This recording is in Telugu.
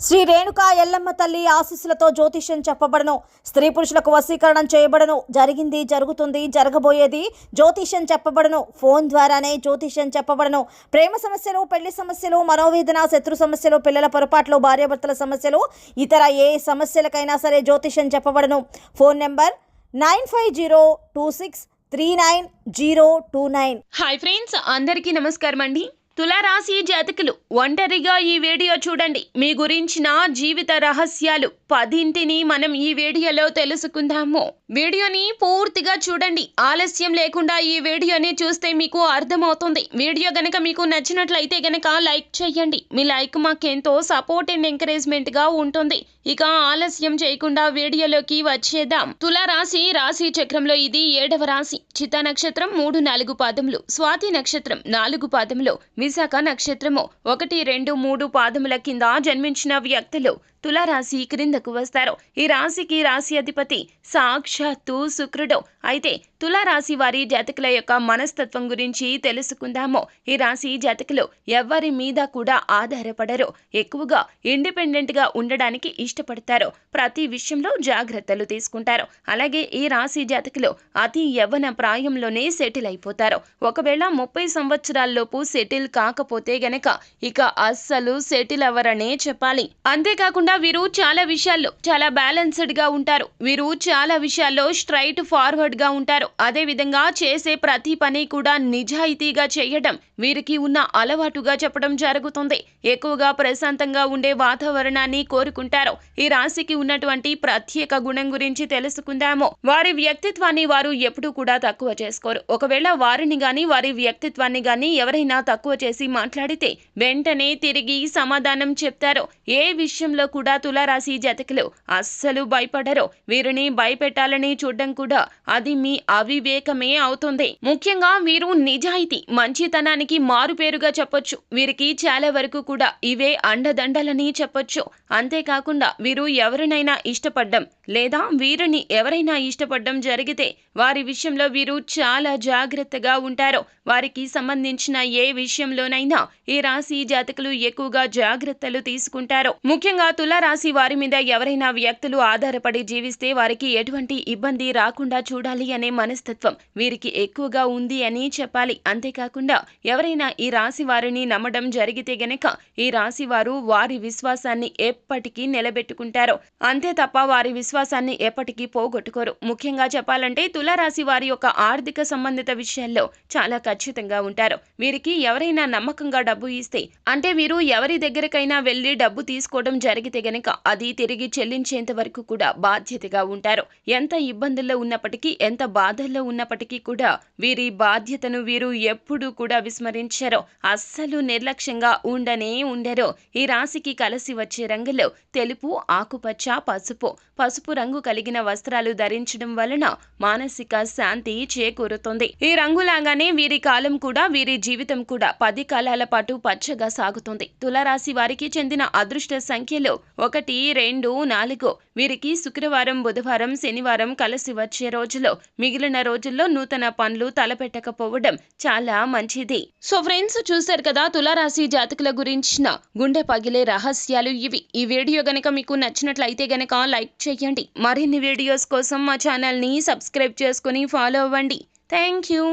శ్రీ రేణుకా ఎల్లమ్మ తల్లి ఆశీస్సులతో జ్యోతిష్యం చెప్పబడను. స్త్రీ పురుషులకు వశీకరణం చేయబడను. జరిగింది, జరుగుతుంది, జరగబోయేది జ్యోతిష్యం చెప్పబడను. ఫోన్ ద్వారానే జ్యోతిష్యం చెప్పబడను. ప్రేమ సమస్యలు, పెళ్లి సమస్యలు, మనోవేదన, శత్రు సమస్యలు, పిల్లల పొరపాట్లు, భార్యాభర్తల సమస్యలు, ఇతర ఏ సమస్యలకైనా సరే జ్యోతిష్యం చెప్పబడను. Phone number 9502639029. హాయ్ ఫ్రెండ్స్, అందరికీ నమస్కారం అండి. తులారాశి జాతకులు ఒంటరిగా ఈ వీడియో చూడండి. మీ గురించిన జీవిత రహస్యాలు 10ని మనం ఈ వీడియోలో తెలుసుకుందాము. వీడియోని పూర్తిగా చూడండి. ఆలస్యం లేకుండా ఈ వీడియోని చూస్తే మీకు అర్థమవుతుంది. వీడియో గనక మీకు నచ్చినట్లయితే గనక లైక్ చేయండి. మీ లైక్ మాకెంతో సపోర్ట్ అండ్ ఎంకరేజ్మెంట్ గా ఉంటుంది. ఇక ఆలస్యం చేయకుండా వీడియోలోకి వచ్చేద్దాం. తులారాశి రాశి చక్రంలో ఇది 7వ రాశి. చిత్తా నక్షత్రం 3-4 పాదములు, స్వాతి నక్షత్రం 4 పాదములు, విశాఖ నక్షత్రము 1, 2, 3 పాదముల కింద జన్మించిన వ్యక్తులు తులారాశి క్రిందకు వస్తారు. ఈ రాశికి రాశి అధిపతి సాక్షాత్తు శుక్రుడు. అయితే తులారాశి వారి జాతకుల యొక్క మనస్తత్వం గురించి తెలుసుకుందాము. ఈ రాశి జాతకులు ఎవరి మీద కూడా ఆధారపడరు. ఎక్కువగా ఇండిపెండెంట్ గా ఉండడానికి ఇష్టపడతారు. ప్రతి విషయంలో జాగ్రత్తలు తీసుకుంటారు. అలాగే ఈ రాశి జాతకులు అతి యవ్వన ప్రాయంలోనే సెటిల్ అయిపోతారు. ఒకవేళ 30 సంవత్సరాల్లోపు సెటిల్ కాకపోతే గనక ఇక అస్సలు సెటిల్ అవ్వరనే చెప్పాలి. అంతేకాకుండా వీరు చాలా విషయాల్లో చాలా బ్యాలెన్స్డ్ గా ఉంటారు. వీరు చాలా విషయాల్లో స్ట్రైట్ ఫార్వర్డ్ గా ఉంటారు. అదే విధంగా చేసే ప్రతి పని కూడా నిజాయితీగా చేయడం వీరికి ఉన్న అలవాటుగా చెప్పడం జరుగుతుంది. ఎక్కువగా ప్రశాంతంగా ఉండే వాతావరణాన్ని కోరుకుంటారు. ఈ రాశికి ఉన్నటువంటి ప్రత్యేక గుణం గురించి తెలుసుకుందాము. వారి వ్యక్తిత్వాన్ని వారు ఎప్పుడూ కూడా తక్కువ చేసుకోరు. ఒకవేళ వారిని గాని వారి వ్యక్తిత్వాన్ని గాని ఎవరైనా తక్కువ చేసి మాట్లాడితే వెంటనే తిరిగి సమాధానం చెప్తారు. ఏ విషయంలో కూడా తులారాశి జాతకులు అస్సలు భయపడరు. వీరిని భయపెట్టాలని చూడడం కూడా అది మీ అవివేకమే అవుతుంది. ముఖ్యంగా వీరు నిజాయితీ, మంచితనానికి మారుపేరుగా చెప్పొచ్చు. వీరికి చాలా వరకు కూడా ఇవే అండదండలని చెప్పొచ్చు. అంతేకాకుండా వీరు ఎవరినైనా ఇష్టపడ్డం లేదా వీరిని ఎవరైనా ఇష్టపడ్డం జరిగితే వారి విషయంలో వీరు చాలా జాగ్రత్తగా ఉంటారు. వారికి సంబంధించిన ఏ విషయంలోనైనా ఈ రాశి జాతకులు ఎక్కువగా జాగ్రత్తలు తీసుకుంటారు. ముఖ్యంగా తులారాశి వారి మీద ఎవరైనా వ్యక్తులు ఆధారపడి జీవిస్తే వారికి ఎటువంటి ఇబ్బంది రాకుండా చూడాలి అనే మనస్తత్వం వీరికి ఎక్కువగా ఉంది అని చెప్పాలి. అంతేకాకుండా ఎవరైనా ఈ రాశి వారిని నమ్మడం జరిగితే గనక ఈ రాశి వారు వారి విశ్వాసాన్ని ఎప్పటికీ నిలబెట్టుకుంటారు. అంతే తప్ప వారి విశ్వాసాన్ని ఎప్పటికీ పోగొట్టుకోరు. ముఖ్యంగా చెప్పాలంటే తులారాశి వారి యొక్క ఆర్థిక సంబంధిత విషయాల్లో చాలా ఖచ్చితంగా ఉంటారు. వీరికి ఎవరైనా నమ్మకంగా డబ్బు ఇస్తే అంటే వీరు ఎవరి దగ్గరకైనా వెళ్లి డబ్బు తీసుకోవడం జరిగితే గనక అది తిరిగి చెల్లించేంత వరకు కూడా బాధ్యతగా ఉంటారు. ఎంత ఇబ్బందుల్లో ఉన్నప్పటికీ, ఎంత బాధల్లో ఉన్నప్పటికీ కూడా వీరి బాధ్యతను వీరు ఎప్పుడూ కూడా విస్మరించారు. అస్సలు నిర్లక్ష్యంగా ఉండరు. ఈ రాశికి కలిసి వచ్చే రంగులో తెలుపు, ఆకుపచ్చ, పసుపు రంగు కలిగిన వస్త్రాలు ధరించడం వలన మానసిక శాంతి చేకూరుతుంది. ఈ రంగులాగానే వీరి కాలం కూడా, వీరి జీవితం కూడా 10 కాలాల పాటు పచ్చగా సాగుతుంది. తులారాశి వారికి చెందిన అదృష్ట సంఖ్యలు 1, 2, 4. వీరికి శుక్రవారం, బుధవారం, శనివారం కలిసి వచ్చే రోజులో మిగిలిన రోజుల్లో నూతన పనులు తలపెట్టకపోవడం చాలా మంచిది. సో ఫ్రెండ్స్, చూశారు కదా తులారాశి జాతకుల గురించిన గుండె పగిలే రహస్యాలు ఇవి. ఈ వీడియో గనక మీకు నచ్చినట్లయితే గనక లైక్ చేయండి. మరిన్ని వీడియోస్ కోసం మా ఛానల్ ని సబ్స్క్రైబ్ చేసుకుని ఫాలో అవ్వండి. Thank you.